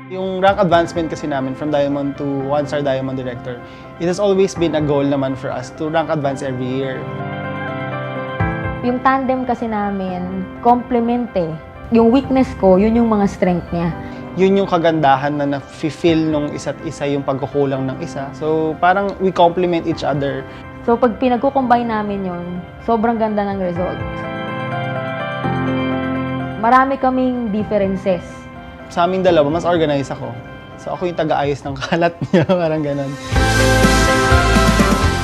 Yung rank advancement kasi namin from Diamond to 1-star Diamond Director, it has always been a goal naman for us to rank advance every year. Yung tandem kasi namin, complement eh. Yung weakness ko, yun yung mga strength niya. Yun yung kagandahan na na-feel nung isa't isa yung pagkukulang ng isa. So parang we complement each other. So pag pinagkukombine namin yun, sobrang ganda ng result. Marami kaming differences. Sa aming dalawa, mas organized ako. So ako yung taga-ayos ng kalat niya, parang ganun.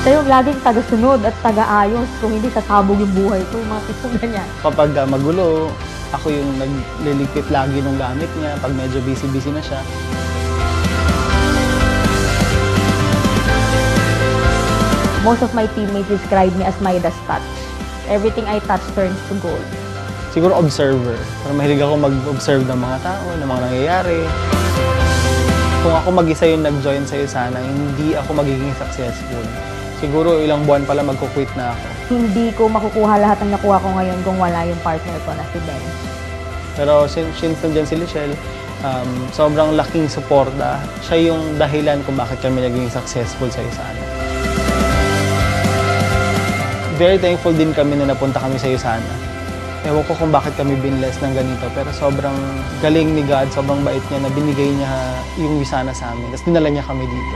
Tayo laging taga-sunod at taga-ayos. Kung hindi, sasabog yung buhay ko, yung mga pisong ganyan. Kapag magulo, ako yung nagliligpit lagi ng gamit niya pag medyo busy-busy na siya. Most of my teammates describe me as Midas touch. Everything I touch turns to gold. Siguro observer. Parang mahilig ako mag-observe ng mga tao, ng mga nangyayari. Kung ako mag-isa yung nag-join sa'yo sana, hindi ako magiging successful. Siguro ilang buwan pala magkukwit na ako. Hindi ko makukuha lahat ng nakuha ko ngayon kung wala yung partner ko na si Ben. Pero since nandiyan si Lichelle, sobrang laking suporta. Siya yung dahilan kung bakit kami naging successful sa USANA. Very thankful din kami na napunta kami sa USANA. Ewan ko kung bakit kami binless ng ganito, pero sobrang galing ni God, sobrang bait niya na binigay niya yung USANA sa amin. Tapos dinala niya kami dito.